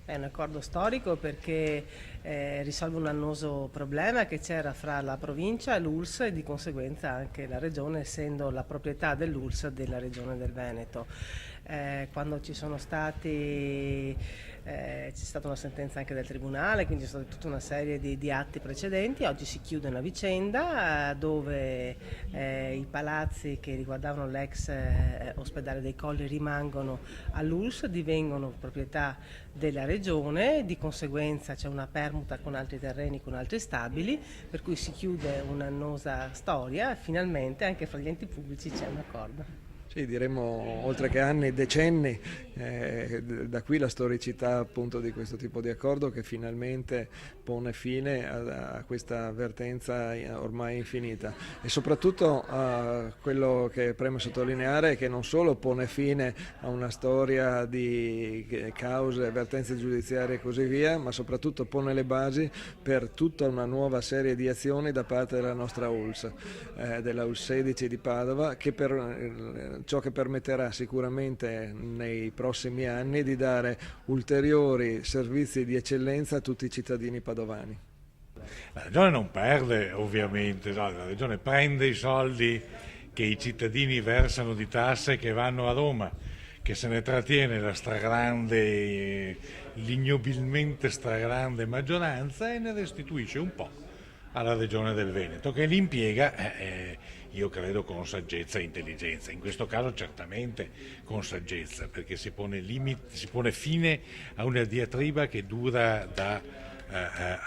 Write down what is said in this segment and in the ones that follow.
È un accordo storico perché risolve un annoso problema che c'era fra la provincia e l'ULSS e di conseguenza anche la regione, essendo la proprietà dell'ULSS della regione del Veneto. Quando c'è stata una sentenza anche del tribunale, quindi c'è stata tutta una serie di atti precedenti. Oggi si chiude una vicenda dove i palazzi che riguardavano l'ex ospedale dei Colli rimangono all'ULSS, divengono proprietà della regione, di conseguenza c'è una permuta con altri terreni, con altri stabili, per cui si chiude un'annosa storia, finalmente anche fra gli enti pubblici c'è un accordo. Sì, diremmo oltre che anni, decenni, da qui la storicità appunto di questo tipo di accordo che finalmente pone fine a questa vertenza ormai infinita e soprattutto quello che preme sottolineare è che non solo pone fine a una storia di cause, vertenze giudiziarie e così via, ma soprattutto pone le basi per tutta una nuova serie di azioni da parte della nostra ULSS, della ULSS 16 di Padova, ciò che permetterà sicuramente nei prossimi anni di dare ulteriori servizi di eccellenza a tutti i cittadini padovani. La regione non perde ovviamente, no? La regione prende i soldi che i cittadini versano di tasse che vanno a Roma, che se ne trattiene la stragrande, l'ignobilmente stragrande maggioranza e ne restituisce un po' alla regione del Veneto, che li impiega, io credo, con saggezza e intelligenza. In questo caso certamente con saggezza, perché si pone fine a una diatriba che dura da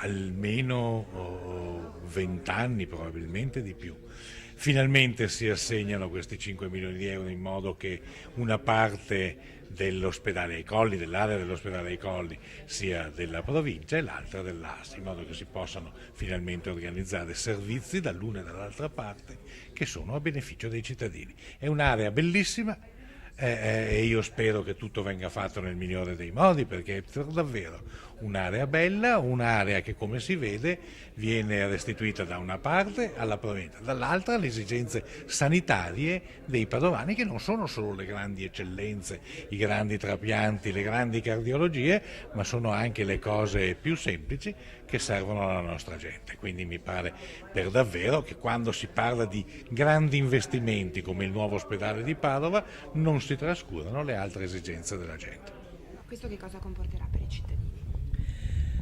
almeno 20 anni, probabilmente di più. Finalmente si assegnano questi 5 milioni di euro in modo che una parte dell'ospedale ai Colli, dell'area dell'ospedale ai Colli, sia della provincia e l'altra dell'ASI, in modo che si possano finalmente organizzare servizi dall'una e dall'altra parte che sono a beneficio dei cittadini. È un'area bellissima e io spero che tutto venga fatto nel migliore dei modi, perché è davvero un'area bella, un'area che, come si vede, viene restituita da una parte alla provincia, dall'altra alle esigenze sanitarie dei padovani, che non sono solo le grandi eccellenze, i grandi trapianti, le grandi cardiologie, ma sono anche le cose più semplici che servono alla nostra gente. Quindi mi pare per davvero che quando si parla di grandi investimenti come il nuovo ospedale di Padova non si trascurano le altre esigenze della gente. Questo che cosa comporterà per i cittadini?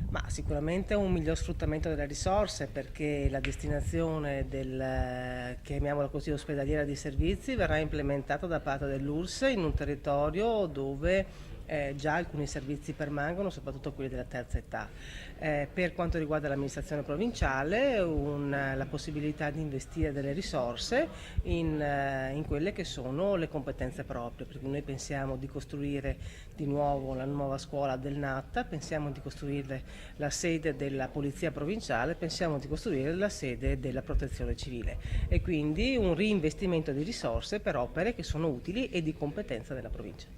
Ma sicuramente un miglior sfruttamento delle risorse, perché la destinazione chiamiamola così, ospedaliera di servizi verrà implementata da parte dell'ULSS in un territorio dove già alcuni servizi permangono, soprattutto quelli della terza età. Per quanto riguarda l'amministrazione provinciale, la possibilità di investire delle risorse in quelle che sono le competenze proprie, perché noi pensiamo di costruire di nuovo la nuova scuola del NAT, pensiamo di costruire la sede della Polizia Provinciale, pensiamo di costruire la sede della Protezione Civile e quindi un reinvestimento di risorse per opere che sono utili e di competenza della provincia.